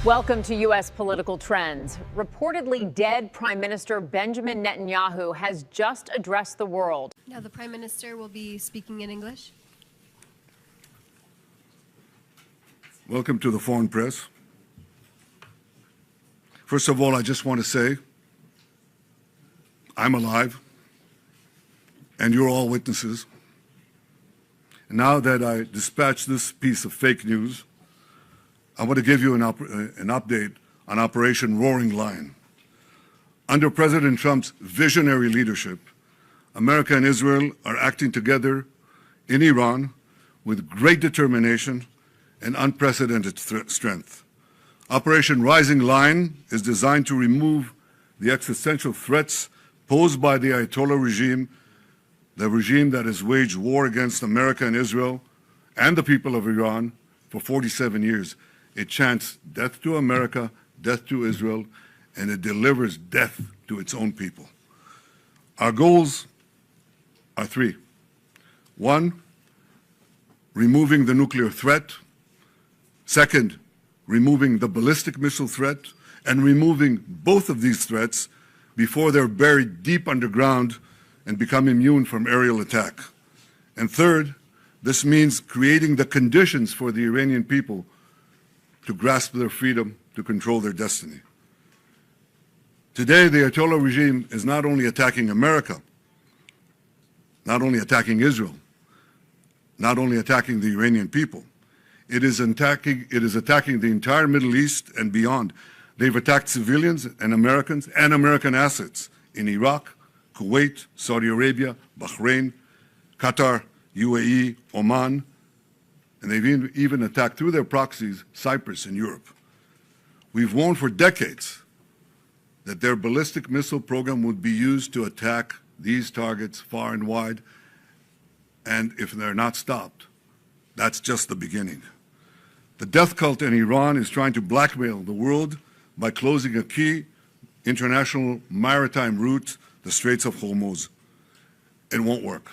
Welcome to U.S. political trends. Reportedly dead Prime Minister Benjamin Netanyahu has just addressed the world. Now the Prime Minister will be speaking in English. Welcome to the Foreign Press. First of all, I just want to say I'm alive, and you're all witnesses. And now that I dispatched this piece of fake news, I want to give you an update on Operation Roaring Lion. Under President Trump's visionary leadership, America and Israel are acting together in Iran with great determination and unprecedented strength. Operation Rising Lion is designed to remove the existential threats posed by the Ayatollah regime, the regime that has waged war against America and Israel and the people of Iran for 47 years. It chants death to America, death to Israel, and it delivers death to its own people. Our goals are three. One, removing the nuclear threat. Second, removing the ballistic missile threat, and removing both of these threats before they're buried deep underground and become immune from aerial attack. And third, this means creating the conditions for the Iranian people to grasp their freedom, to control their destiny. Today, the Ayatollah regime is not only attacking America, not only attacking Israel, not only attacking the Iranian people, it is attacking the entire Middle East and beyond. They've attacked civilians and American assets in Iraq, Kuwait, Saudi Arabia, Bahrain, Qatar, UAE, Oman, and they've even attacked through their proxies Cyprus and Europe. We've warned for decades that their ballistic missile program would be used to attack these targets far and wide, and if they're not stopped, that's just the beginning. The death cult in Iran is trying to blackmail the world by closing a key international maritime route, the Straits of Hormuz. It won't work.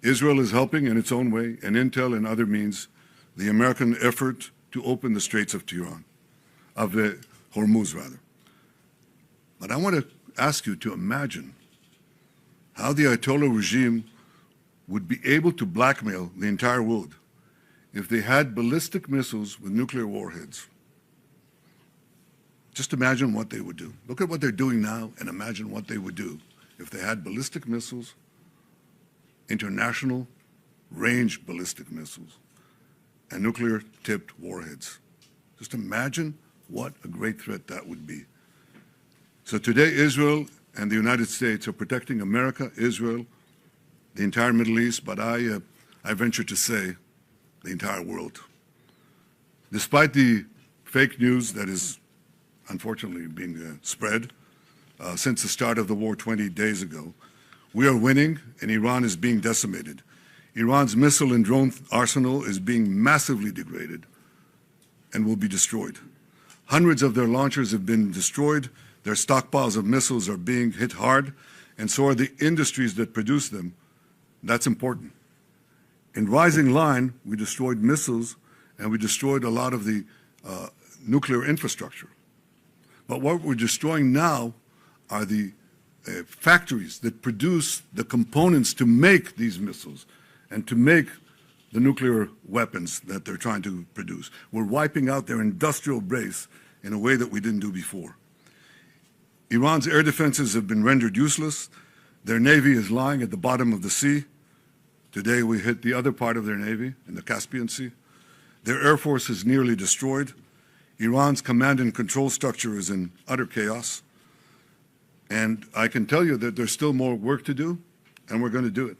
Israel is helping in its own way, and intel and other means, the American effort to open the Straits of Hormuz, rather. But I want to ask you to imagine how the Ayatollah regime would be able to blackmail the entire world if they had ballistic missiles with nuclear warheads. Just imagine what they would do. Look at what they're doing now and imagine what they would do if they had ballistic missiles, international range ballistic missiles, and nuclear-tipped warheads. Just imagine what a great threat that would be. So today, Israel and the United States are protecting America, Israel, the entire Middle East, but I venture to say the entire world. Despite the fake news that is unfortunately being spread since the start of the war 20 days ago, we are winning, and Iran is being decimated. Iran's missile and drone arsenal is being massively degraded and will be destroyed. Hundreds of their launchers have been destroyed, their stockpiles of missiles are being hit hard, and so are the industries that produce them. That's important. In Rising Lion, we destroyed missiles and we destroyed a lot of the nuclear infrastructure. But what we're destroying now are the factories that produce the components to make these missiles and to make the nuclear weapons that they're trying to produce. We're wiping out their industrial base in a way that we didn't do before. Iran's air defenses have been rendered useless. Their navy is lying at the bottom of the sea. Today we hit the other part of their navy in the Caspian Sea. Their air force is nearly destroyed. Iran's command and control structure is in utter chaos. And I can tell you that there's still more work to do, and we're going to do it.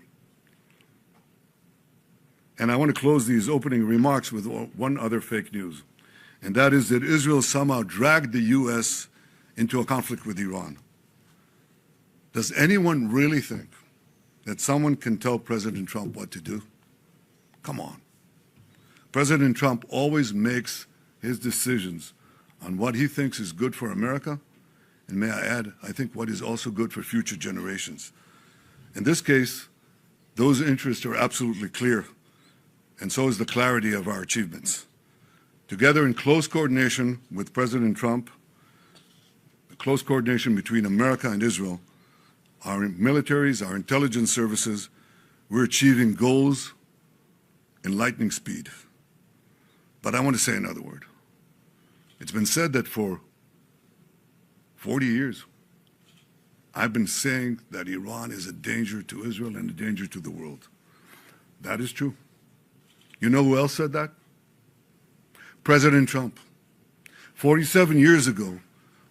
And I want to close these opening remarks with one other fake news, and that is that Israel somehow dragged the U.S. into a conflict with Iran. Does anyone really think that someone can tell President Trump what to do? Come on. President Trump always makes his decisions on what he thinks is good for America, and may I add, I think what is also good for future generations. In this case, those interests are absolutely clear, and so is the clarity of our achievements. together in close coordination with President Trump, close coordination between America and Israel, our militaries, our intelligence services, we're achieving goals in lightning speed. But I want to say another word. It's been said that for 40 years, I've been saying that Iran is a danger to Israel and a danger to the world. That is true. You know who else said that? President Trump. 47 years ago,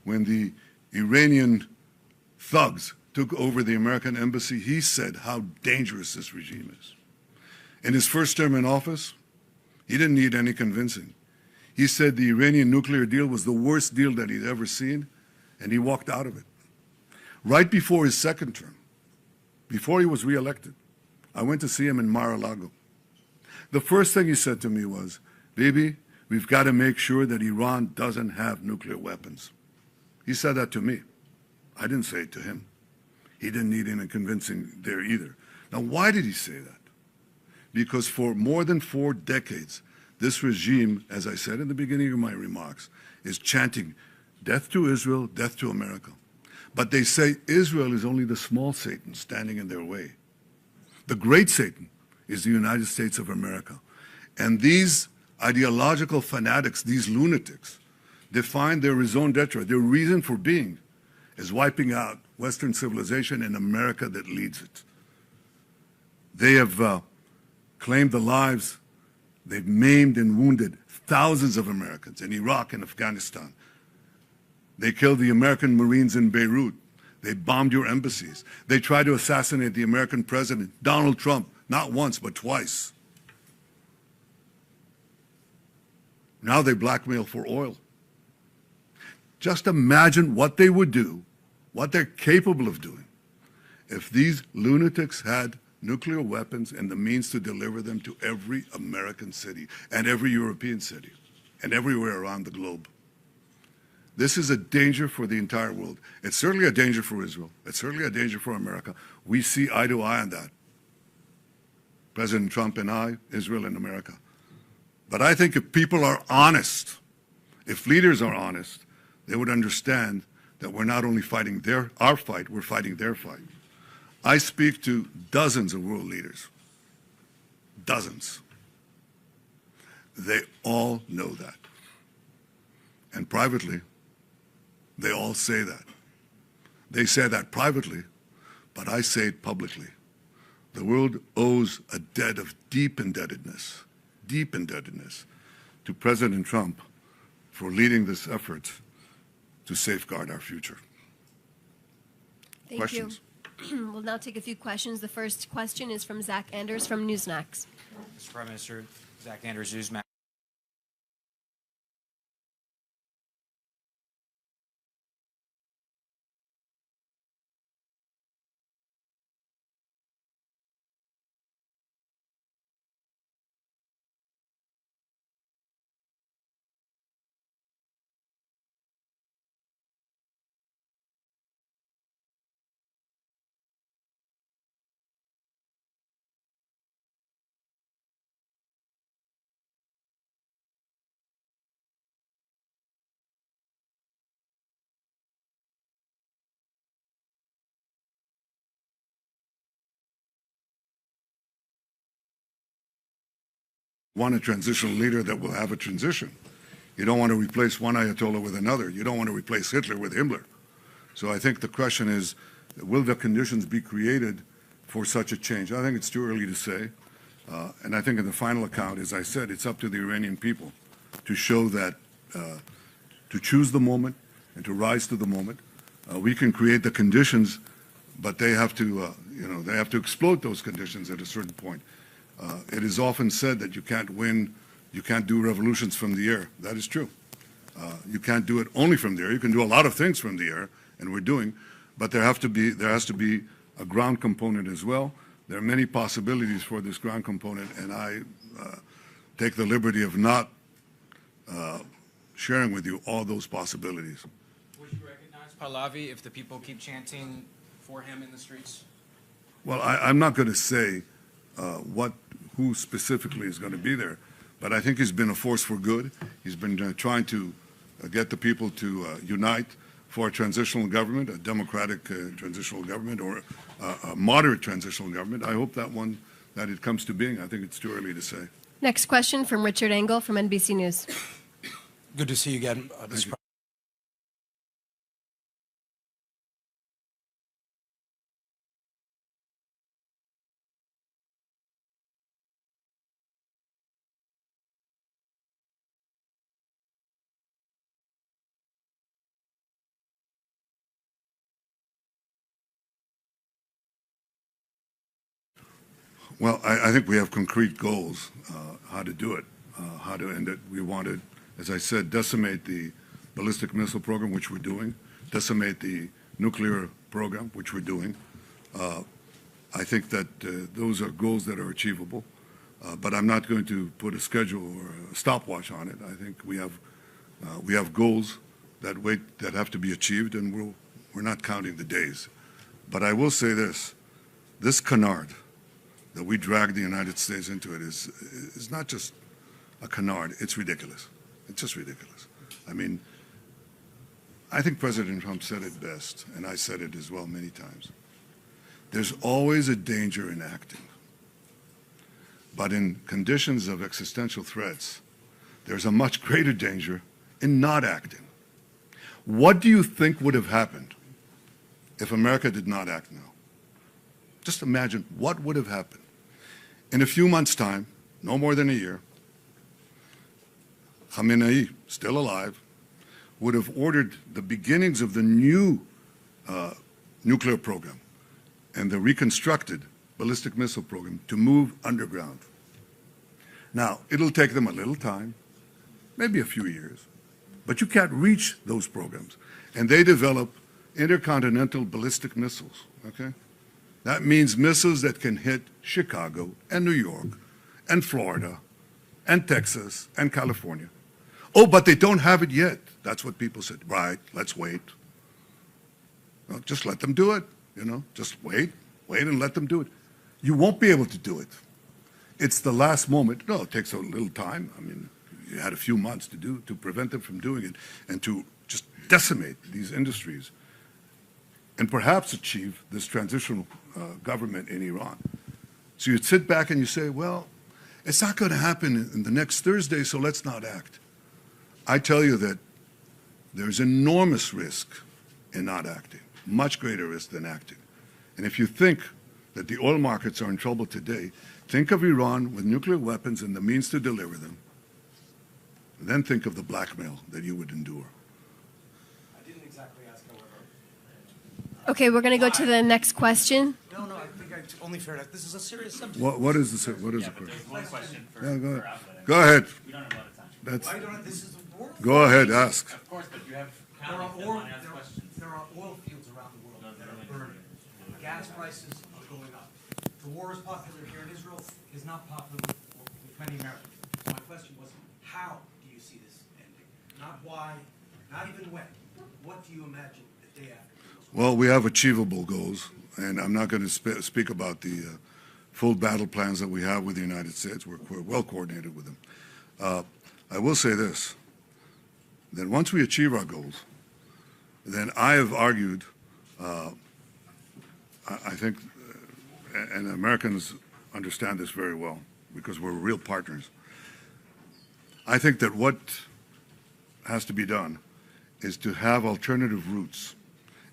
when the Iranian thugs took over the American embassy, he said how dangerous this regime is. In his first term in office, he didn't need any convincing. He said the Iranian nuclear deal was the worst deal that he'd ever seen, and he walked out of it. Right before his second term, before he was reelected, I went to see him in Mar-a-Lago. The first thing he said to me was, "Bibi, we've got to make sure that Iran doesn't have nuclear weapons." He said that to me. I didn't say it to him. He didn't need any convincing there either. Now, why did he say that? Because for more than 4 decades, this regime, as I said in the beginning of my remarks, is chanting death to Israel, death to America. But they say Israel is only the small Satan standing in their way. The great Satan is the United States of America. And these ideological fanatics, these lunatics, define their raison d'etre, their reason for being, as wiping out Western civilization and America that leads it. They have claimed the lives, they've maimed and wounded thousands of Americans in Iraq and Afghanistan. They killed the American Marines in Beirut. They bombed your embassies. They tried to assassinate the American president, Donald Trump, not once, but twice. Now they blackmail for oil. Just imagine what they would do, what they're capable of doing, if these lunatics had nuclear weapons and the means to deliver them to every American city and every European city and everywhere around the globe. This is a danger for the entire world. It's certainly a danger for Israel. It's certainly a danger for America. We see eye to eye on that. President Trump and I, Israel and America. But I think if people are honest, if leaders are honest, they would understand that we're not only fighting our fight, we're fighting their fight. I speak to dozens of world leaders. Dozens. They all know that. And privately, they all say that. They say that privately, but I say it publicly. The world owes a debt of deep indebtedness to President Trump for leading this effort to safeguard our future. Thank Questions? you. We'll now take a few questions. The first question is from Zach Anders from Newsmax. Mr. Prime Minister, Zach Anders, Newsmax. Want a transitional leader that will have a transition. You don't want to replace one Ayatollah with another. You don't want to replace Hitler with Himmler. So I think the question is, will the conditions be created for such a change? I think it's too early to say. And I think in the final account, as I said, it's up to the Iranian people to show that, to choose the moment and to rise to the moment. We can create the conditions, but they have to, they have to exploit those conditions at a certain point. It is often said that you can't do revolutions from the air. That is true. You can't do it only from the air. You can do a lot of things from the air, and we're doing, but there has to be a ground component as well. There are many possibilities for this ground component, and I take the liberty of not sharing with you all those possibilities. Would you recognize Pahlavi if the people keep chanting for him in the streets? Well, I'm not going to say who specifically is going to be there, but I think he's been a force for good. He's been trying to get the people to unite for a transitional government, a democratic transitional government, or a moderate transitional government. I hope that it comes to being. I think it's too early to say. Next question from Richard Engel from NBC News. Good to see you again, Mr. Well, I think we have concrete goals, how to do it, how to end it. We want to, as I said, decimate the ballistic missile program, which we're doing, decimate the nuclear program, which we're doing. I think that those are goals that are achievable, but I'm not going to put a schedule or a stopwatch on it. I think we have goals that have to be achieved, and we're not counting the days. But I will say this canard that we drag the United States into it is not just a canard. It's ridiculous. It's just ridiculous. I mean, I think President Trump said it best, and I said it as well many times. There's always a danger in acting. But in conditions of existential threats, there's a much greater danger in not acting. What do you think would have happened if America did not act now? Just imagine what would have happened. In a few months' time, no more than a year, Khamenei, still alive, would have ordered the beginnings of the new nuclear program and the reconstructed ballistic missile program to move underground. Now, it'll take them a little time, maybe a few years, but you can't reach those programs. And they develop intercontinental ballistic missiles, okay? That means missiles that can hit Chicago and New York and Florida and Texas and California. Oh, but they don't have it yet. That's what people said. Right, let's wait. Well, just let them do it, you know. Just wait and let them do it. You won't be able to do it. It's the last moment. No, it takes a little time. I mean, you had a few months to prevent them from doing it and to just decimate these industries and perhaps achieve this transitional government in Iran. So you'd sit back and you say, well, it's not going to happen in the next Thursday, so let's not act. I tell you that there's enormous risk in not acting, much greater risk than acting. And if you think that the oil markets are in trouble today, think of Iran with nuclear weapons and the means to deliver them. Then think of the blackmail that you would endure. I didn't exactly ask, however. Okay, we're going to go to the next question. No, I think it's only fair. This is a serious subject. What is the question? There's one question for, Yeah, go for ahead. Alfred. Go ahead. We don't have a lot of time. That's, Why don't this is the world? go ahead, ask. Of course, but you have There are, colleagues that oil, want to ask questions. there are oil fields around the world that are burning. Gas prices are going up. The war is popular here in Israel, is not popular with many Americans. So my question was, how do you see this ending? Not why, not even when. What do you imagine the day after? Well, we have achievable goals, and I'm not going to speak about the full battle plans that we have with the United States. We're well coordinated with them. I will say this, that once we achieve our goals, then I have argued, I think, and Americans understand this very well because we're real partners. I think that what has to be done is to have alternative routes.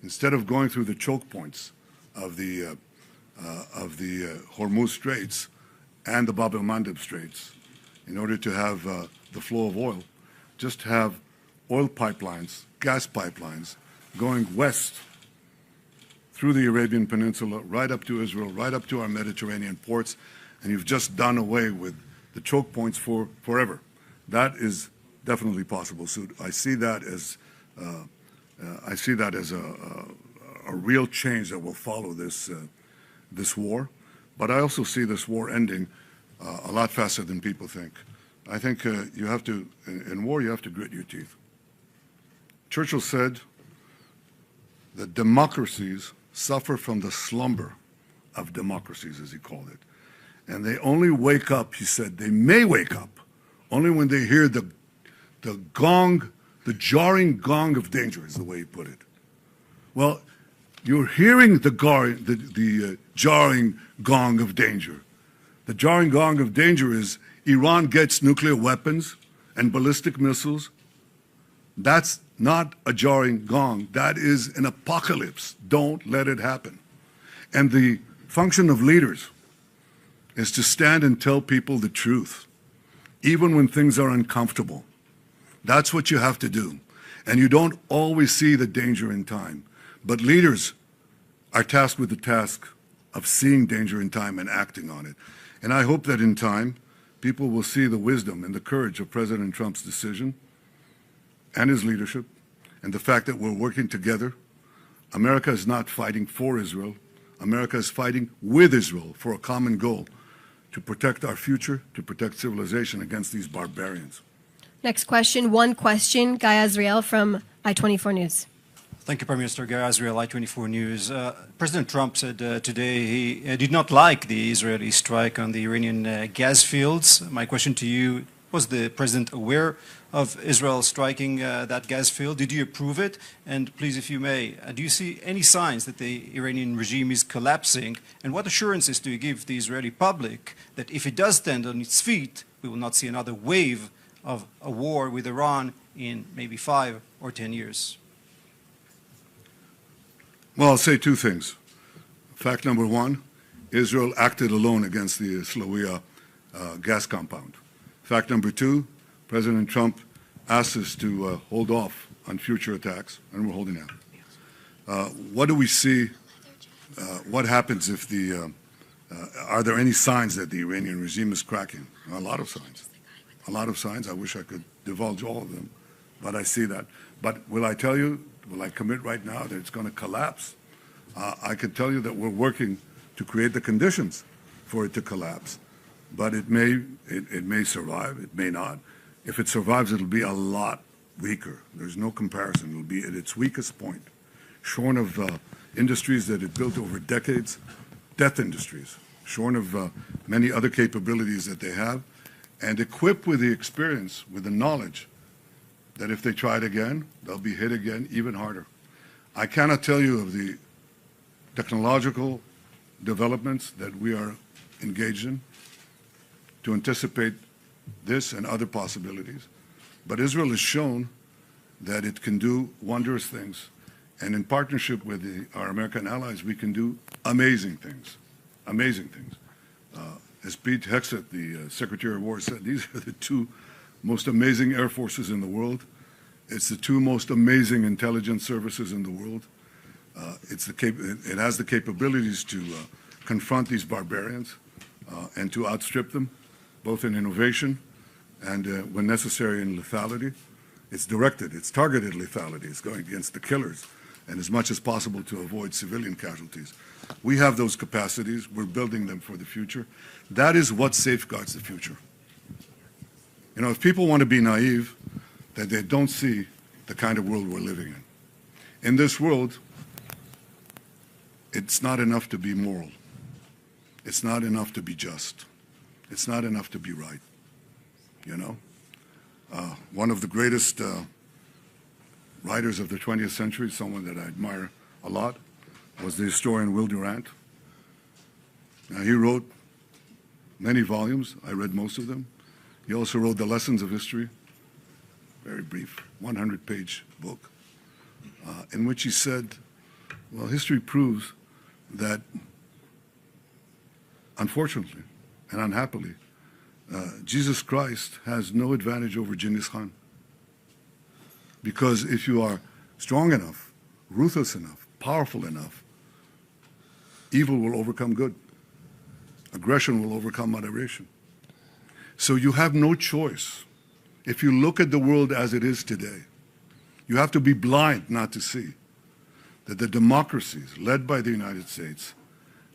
Instead of going through the choke points of the Hormuz Straits and the Bab el-Mandeb Straits, in order to have the flow of oil, just have oil pipelines, gas pipelines, going west through the Arabian Peninsula, right up to Israel, right up to our Mediterranean ports, and you've just done away with the choke points forever. That is definitely possible. So I see that as a real change that will follow this war. But I also see this war ending a lot faster than people think. I think you have to, in war, you have to grit your teeth. Churchill said that democracies suffer from the slumber of democracies, as he called it. And they only wake up, he said, they may wake up Only when they hear the gong, the jarring gong of danger is the way he put it. Well, you're hearing the jarring gong of danger. The jarring gong of danger is Iran gets nuclear weapons and ballistic missiles. That's not a jarring gong. That is an apocalypse. Don't let it happen. And the function of leaders is to stand and tell people the truth, even when things are uncomfortable. That's what you have to do. And you don't always see the danger in time. But leaders are tasked with the task of seeing danger in time and acting on it. And I hope that in time, people will see the wisdom and the courage of President Trump's decision and his leadership, and the fact that we're working together. America is not fighting for Israel. America is fighting with Israel for a common goal, to protect our future, to protect civilization against these barbarians. Next question, one question, Guy Azriel from I-24 News. Thank you, Prime Minister. Guy Azriel, I-24 News. President Trump said today he did not like the Israeli strike on the Iranian gas fields. My question to you, was the President aware of Israel striking that gas field? Did you approve it? And please, if you may, do you see any signs that the Iranian regime is collapsing? And what assurances do you give the Israeli public that if it does stand on its feet, we will not see another wave of a war with Iran in maybe 5 or 10 years? Well, I'll say two things. Fact number one, Israel acted alone against the Slawiya gas compound. Fact number two, President Trump asked us to hold off on future attacks, and we're holding out. What do we see? What happens if are there any signs that the Iranian regime is cracking? A lot of signs. A lot of signs. I wish I could divulge all of them, but I see that. But will I tell you, will I commit right now that it's going to collapse? I can tell you that we're working to create the conditions for it to collapse. But it may survive, it may not. If it survives, it'll be a lot weaker. There's no comparison. It'll be at its weakest point, shorn of industries that it built over decades, death industries, shorn of many other capabilities that they have, and equipped with the experience, with the knowledge that if they try it again, they'll be hit again even harder. I cannot tell you of the technological developments that we are engaged in to anticipate this and other possibilities. But Israel has shown that it can do wondrous things. And in partnership with our American allies, we can do amazing things. Amazing things. As Pete Hegseth, the Secretary of War, said, these are the two most amazing air forces in the world. It's the two most amazing intelligence services in the world. It has the capabilities to confront these barbarians and to outstrip them, both in innovation and, when necessary, in lethality. It's directed, it's targeted lethality. It's going against the killers and as much as possible to avoid civilian casualties. We have those capacities. We're building them for the future. That is what safeguards the future. You know, if people want to be naive, that they don't see the kind of world we're living in. In this world, it's not enough to be moral. It's not enough to be just. It's not enough to be right, you know? One of the greatest writers of the 20th century, someone that I admire a lot, was the historian Will Durant. Now, he wrote many volumes. I read most of them. He also wrote The Lessons of History, very brief, 100-page book, in which he said, well, history proves that, unfortunately and unhappily, Jesus Christ has no advantage over Genghis Khan. Because if you are strong enough, ruthless enough, powerful enough, evil will overcome good. Aggression will overcome moderation. So you have no choice. If you look at the world as it is today, you have to be blind not to see that the democracies led by the United States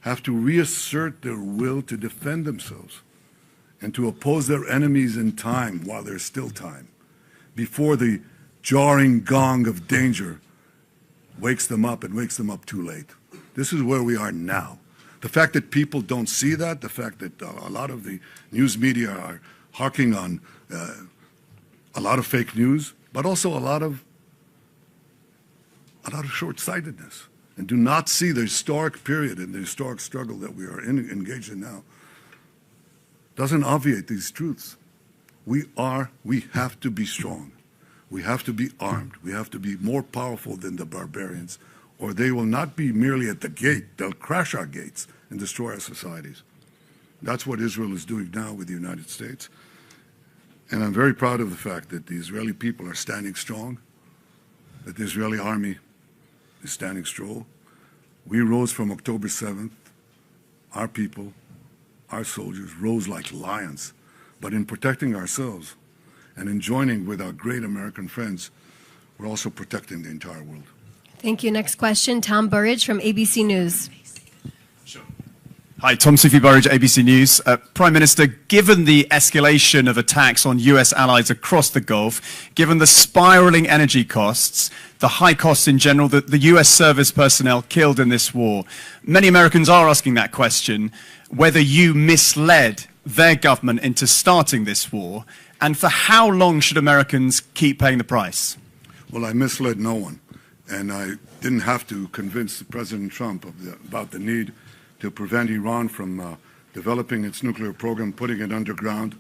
have to reassert their will to defend themselves and to oppose their enemies in time while there's still time, before the jarring gong of danger wakes them up and wakes them up too late. This is where we are now. The fact that people don't see that, the fact that a lot of the news media harking on a lot of fake news, but also a lot of short-sightedness, and do not see the historic period and the historic struggle that we are engaged in now, doesn't obviate these truths. We have to be strong. We have to be armed. We have to be more powerful than the barbarians, or they will not be merely at the gate. They'll crash our gates and destroy our societies. That's what Israel is doing now with the United States. And I'm very proud of the fact that the Israeli people are standing strong, that the Israeli army is standing strong. We rose from October 7th. Our people, our soldiers, rose like lions. But in protecting ourselves and in joining with our great American friends, we're also protecting the entire world. Thank you. Next question, Tom Burridge from ABC News. Hi, Tom Sufi Burridge, ABC News. Prime Minister, given the escalation of attacks on US allies across the Gulf, given the spiraling energy costs, the high costs in general, the US service personnel killed in this war, many Americans are asking that question, whether you misled their government into starting this war, and for how long should Americans keep paying the price? Well, I misled no one, and I didn't have to convince President Trump about the need to prevent Iran from developing its nuclear program, putting it underground,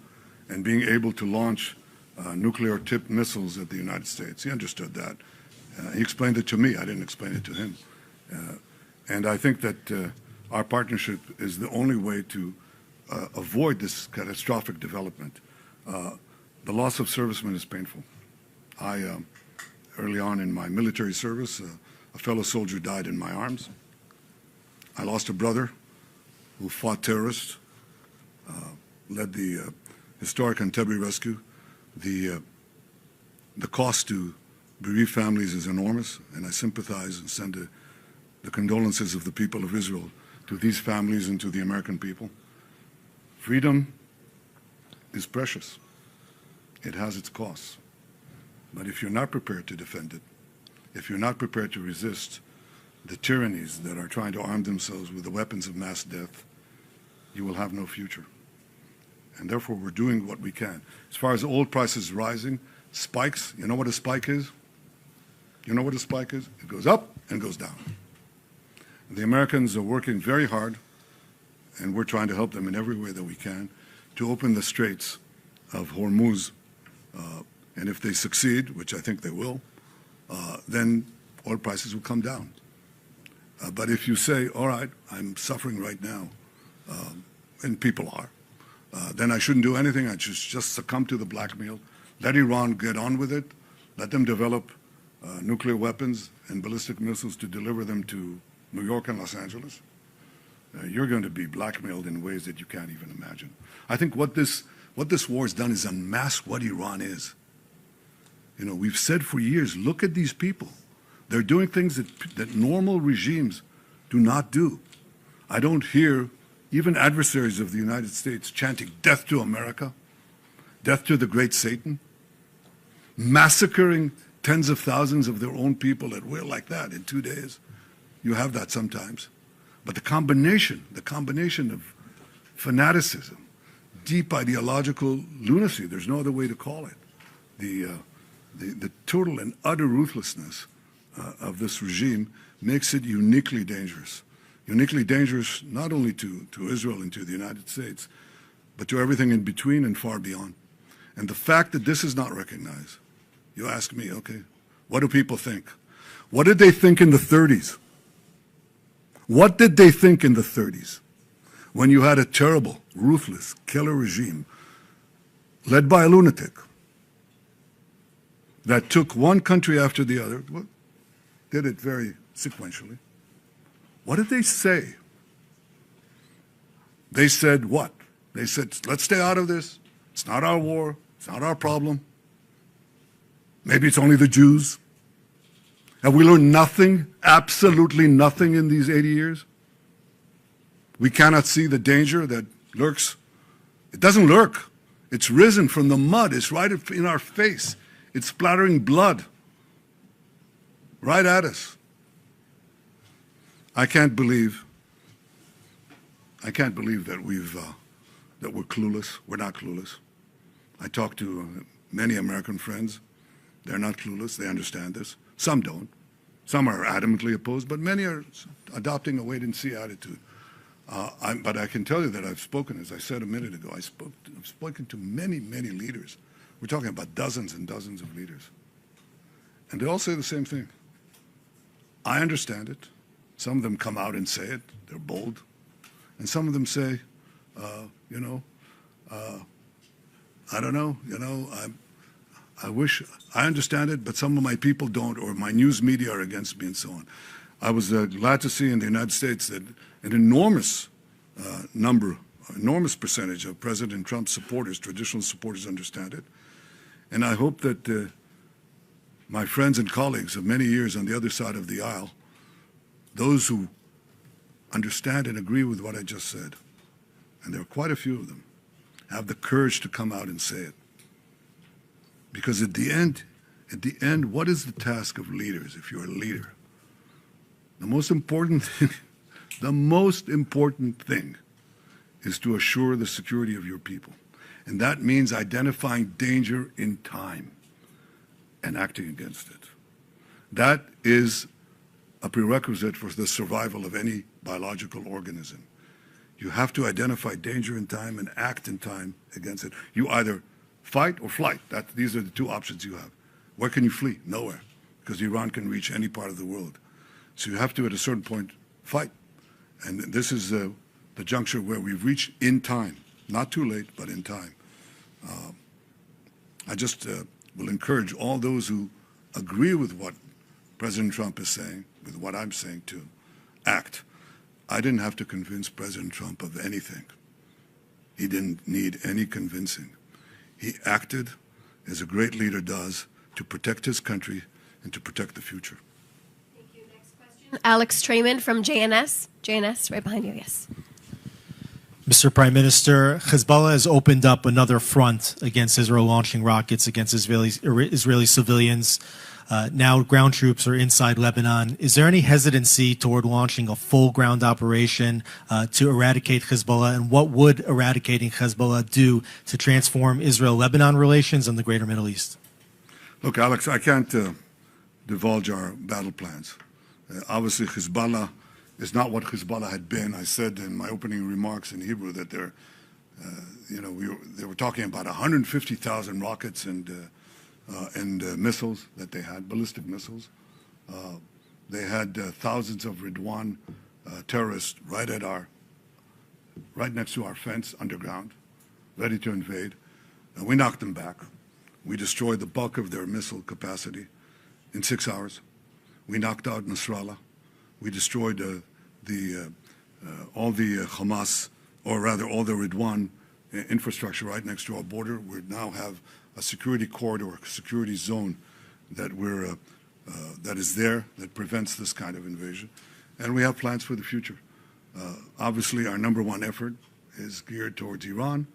and being able to launch nuclear-tipped missiles at the United States. He understood that. He explained it to me. I didn't explain it to him. And I think that our partnership is the only way to avoid this catastrophic development. The loss of servicemen is painful. Early on in my military service, a fellow soldier died in my arms. I lost a brother who fought terrorists, led the historic Entebbe rescue. The cost to bereaved families is enormous, and I sympathize and send the condolences of the people of Israel to these families and to the American people. Freedom is precious. It has its costs. But if you're not prepared to defend it, if you're not prepared to resist the tyrannies that are trying to arm themselves with the weapons of mass death, you will have no future. And therefore, we're doing what we can. As far as oil prices rising, spikes, you know what a spike is? You know what a spike is? It goes up and goes down. The Americans are working very hard, and we're trying to help them in every way that we can, to open the straits of Hormuz. And if they succeed, which I think they will, then oil prices will come down. But if you say, all right, I'm suffering right now, and people are, then I shouldn't do anything. I should just succumb to the blackmail, let Iran get on with it, let them develop nuclear weapons and ballistic missiles to deliver them to New York and Los Angeles. You're going to be blackmailed in ways that you can't even imagine. I think what this war has done is unmask what Iran is. You know, we've said for years, look at these people. They're doing things that normal regimes do not do. I don't hear even adversaries of the United States chanting death to America, death to the great Satan, massacring tens of thousands of their own people at will like that in 2 days. You have that sometimes. But the combination of fanaticism, deep ideological lunacy, there's no other way to call it, the total and utter ruthlessness of this regime makes it uniquely dangerous. Uniquely dangerous not only to Israel and to the United States, but to everything in between and far beyond. And the fact that this is not recognized, you ask me, okay, what do people think? What did they think in the 30s? What did they think in the 30s when you had a terrible, ruthless, killer regime led by a lunatic that took one country after the other, did it very sequentially? What did they say? They said what? They said, let's stay out of this. It's not our war. It's not our problem. Maybe it's only the Jews. Have we learned nothing, absolutely nothing in these 80 years? We cannot see the danger that lurks. It doesn't lurk. It's risen from the mud. It's right in our face. It's splattering blood right at us. I can't believe that we're clueless. We're not clueless. I talk to many American friends. They're not clueless. They understand this. Some don't. Some are adamantly opposed, but many are adopting a wait-and-see attitude. But I can tell you that I've spoken, as I said a minute ago, I've spoken to many, many leaders. We're talking about dozens and dozens of leaders. And they all say the same thing. I understand it. Some of them come out and say it. They're bold. And some of them say, I don't know, I wish I understand it, but some of my people don't, or my news media are against me and so on. I was glad to see in the United States that an enormous enormous percentage of President Trump's supporters, traditional supporters, understand it. And I hope that my friends and colleagues of many years on the other side of the aisle, those who understand and agree with what I just said, and there are quite a few of them, have the courage to come out and say it. Because at the end, what is the task of leaders if you're a leader? The most important thing is to assure the security of your people. And that means identifying danger in time and acting against it. That is a prerequisite for the survival of any biological organism. You have to identify danger in time and act in time against it. You either fight or flight. These are the two options you have. Where can you flee? Nowhere, because Iran can reach any part of the world. So you have to, at a certain point, fight. And this is the juncture where we've reached in time. Not too late, but in time. I just will encourage all those who agree with what President Trump is saying, with what I'm saying too, act. I didn't have to convince President Trump of anything. He didn't need any convincing. He acted as a great leader does to protect his country and to protect the future. Thank you. Next question. Alex Trayman from JNS. JNS, right behind you, yes. Mr. Prime Minister, Hezbollah has opened up another front against Israel, launching rockets against Israeli civilians. Now ground troops are inside Lebanon. Is there any hesitancy toward launching a full ground operation to eradicate Hezbollah? And what would eradicating Hezbollah do to transform Israel-Lebanon relations and the greater Middle East? Look, Alex, I can't divulge our battle plans. Obviously, Hezbollah is not what Hezbollah had been. I said in my opening remarks in Hebrew that they were talking about 150,000 rockets and missiles that they had, ballistic missiles. They had thousands of Ridwan terrorists right next to our fence underground, ready to invade. We knocked them back. We destroyed the bulk of their missile capacity in 6 hours. We knocked out Nasrallah. We destroyed all the Hamas, or rather all the Ridwan infrastructure right next to our border. We now have a security corridor, a security zone that is there that prevents this kind of invasion. And we have plans for the future. Obviously, our number one effort is geared towards Iran.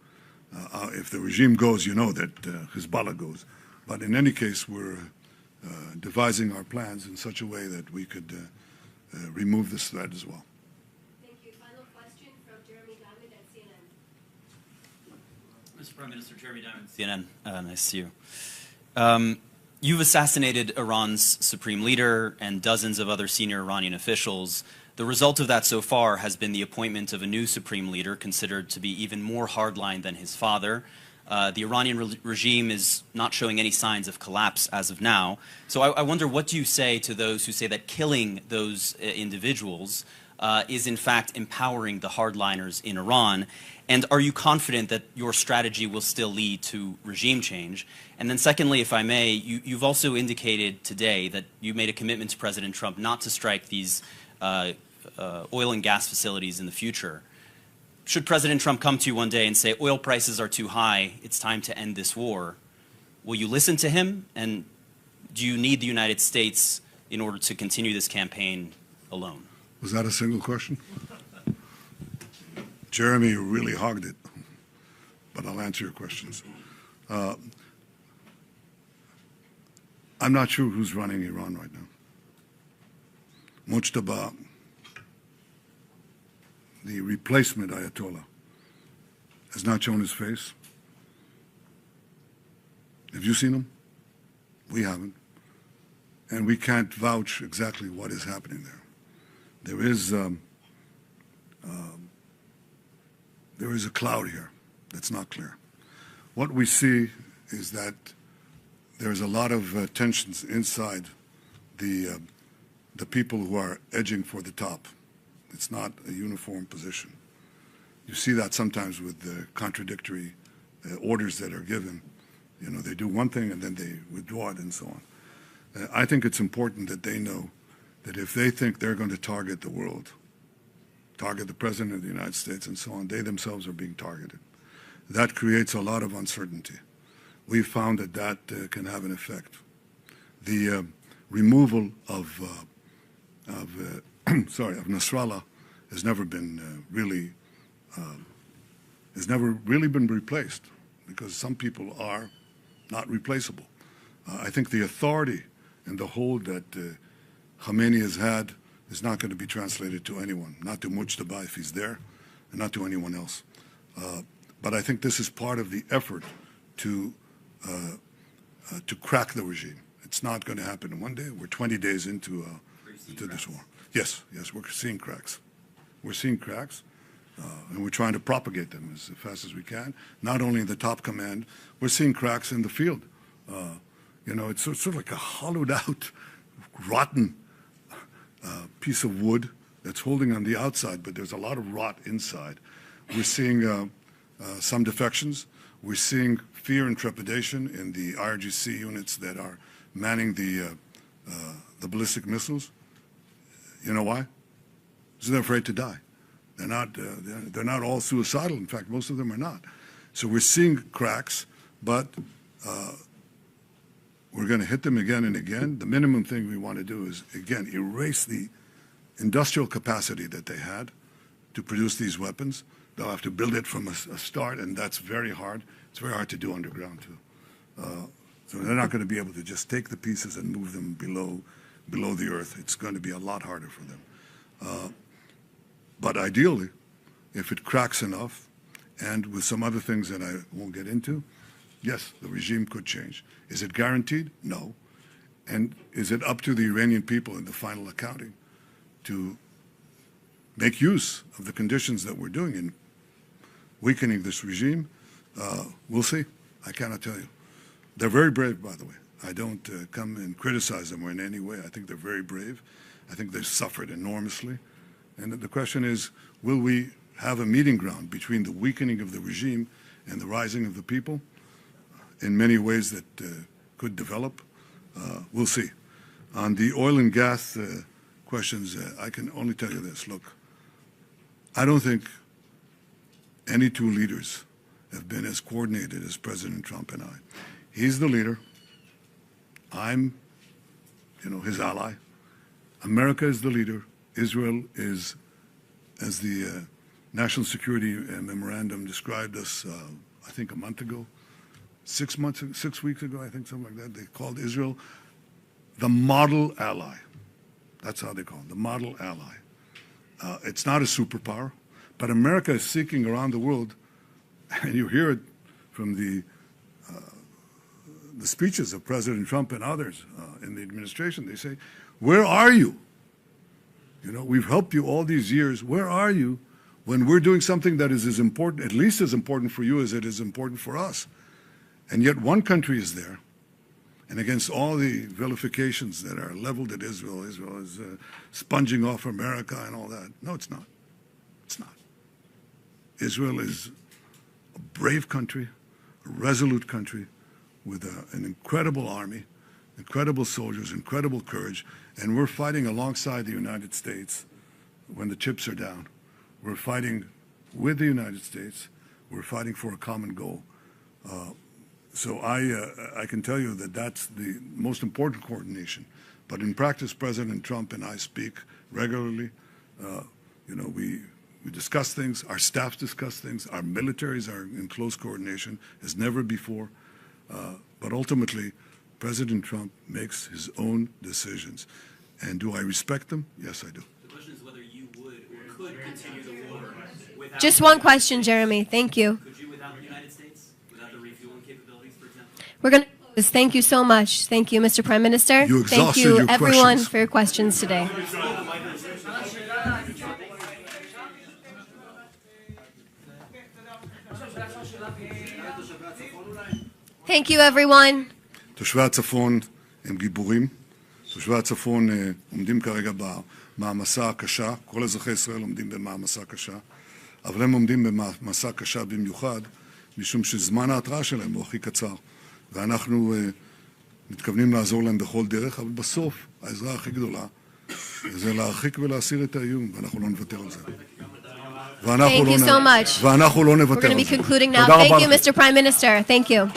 If the regime goes, you know that Hezbollah goes. But in any case, we're devising our plans in such a way that we could remove this threat as well. Thank you. Final question from Jeremy Diamond at CNN. Mr. Prime Minister, Jeremy Diamond, CNN. Nice to see you. You've assassinated Iran's supreme leader and dozens of other senior Iranian officials. The result of that so far has been the appointment of a new supreme leader considered to be even more hardline than his father. The Iranian regime is not showing any signs of collapse as of now. So I wonder, what do you say to those who say that killing those individuals is in fact empowering the hardliners in Iran? And are you confident that your strategy will still lead to regime change? And then secondly, if I may, you've also indicated today that you made a commitment to President Trump not to strike these oil and gas facilities in the future. Should President Trump come to you one day and say, oil prices are too high, it's time to end this war, will you listen to him? And do you need the United States in order to continue this campaign alone? Was that a single question? Jeremy really hogged it, but I'll answer your questions. I'm not sure who's running Iran right now. Mujtaba, the replacement Ayatollah, has not shown his face. Have you seen them? We haven't. And we can't vouch exactly what is happening there. There is a cloud here that's not clear. What we see is that there's a lot of tensions inside the people who are edging for the top. It's not a uniform position. You see that sometimes with the contradictory orders that are given. You know, they do one thing and then they withdraw it and so on. I think it's important that they know that if they think they're going to target the world, target the President of the United States and so on, they themselves are being targeted. That creates a lot of uncertainty. We've found that that can have an effect. The removal of Nasrallah has never been really been replaced, because some people are not replaceable. I think the authority and the hold that Khamenei has had is not going to be translated to anyone, not to Mujtaba if he's there, and not to anyone else. But I think this is part of the effort to crack the regime. It's not going to happen in one day. We're 20 days into this war. Yes, we're seeing cracks. We're seeing cracks, and we're trying to propagate them as fast as we can. Not only in the top command, we're seeing cracks in the field. You know, it's sort of like a hollowed out, rotten piece of wood that's holding on the outside, but there's a lot of rot inside. We're seeing some defections. We're seeing fear and trepidation in the IRGC units that are manning the ballistic missiles. You know why? Because they're afraid to die. They're not all suicidal. In fact, most of them are not. So we're seeing cracks, but we're going to hit them again and again. The minimum thing we want to do is, again, erase the industrial capacity that they had to produce these weapons. They'll have to build it from a start, and that's very hard. It's very hard to do underground, too. So they're not going to be able to just take the pieces and move them below the earth. It's going to be a lot harder for them. But ideally, if it cracks enough, and with some other things that I won't get into, yes, the regime could change. Is it guaranteed? No. And is it up to the Iranian people in the final accounting to make use of the conditions that we're doing in weakening this regime? We'll see. I cannot tell you. They're very brave, by the way. I don't come and criticize them in any way. I think they're very brave. I think they've suffered enormously. And the question is, will we have a meeting ground between the weakening of the regime and the rising of the people in many ways that could develop? We'll see. On the oil and gas questions, I can only tell you this. Look, I don't think any two leaders have been as coordinated as President Trump and I. He's the leader. I'm, his ally. America is the leader. Israel is, as the National Security Memorandum described us, I think a month ago, 6 weeks ago, I think, something like that. They called Israel the model ally. That's how they call it, the model ally. It's not a superpower, but America is seeking around the world, and you hear it from the speeches of President Trump and others in the administration. They say, where are you? We've helped you all these years. Where are you when we're doing something that is as important, at least as important for you as it is important for us? And yet one country is there, and against all the vilifications that are leveled at Israel, Israel is sponging off America and all that. No, it's not. It's not. Israel is a brave country, a resolute country with an incredible army, incredible soldiers, incredible courage, and we're fighting alongside the United States when the chips are down. We're fighting with the United States. We're fighting for a common goal. So I can tell you that that's the most important coordination. But in practice, President Trump and I speak regularly. We discuss things. Our staffs discuss things. Our militaries are in close coordination as never before. But ultimately, President Trump makes his own decisions. And do I respect them? Yes, I do. The question is whether you would or could continue the war without... Just one question, Jeremy. Thank you. Could you without the United States? Without the refueling capabilities, for example? We're going to Thank you so much. Thank you, Mr. Prime Minister. You Thank exhausted you, your everyone, questions. for your questions today. Thank you, everyone. תושבי הצפון הם גיבורים. תושבי הצפון עומדים כרגע במעמסה הקשה. כל אזרחי ישראל עומדים במעמסה קשה. אבל הם עומדים במעמסה קשה במיוחד, משום שזמן ההתראה שלהם הוא הכי קצר. ואנחנו מתכוונים לעזור להם בכל דרך, אבל בסוף העזרה הכי גדולה זה להרחיק ולהסיר את האיום, ואנחנו לא נוותר על זה. Thank you so much. ואנחנו לא We're נוותר going to על be זה. concluding now. תודה רבה Thank you, לכם. Mr. Prime Minister. Thank you.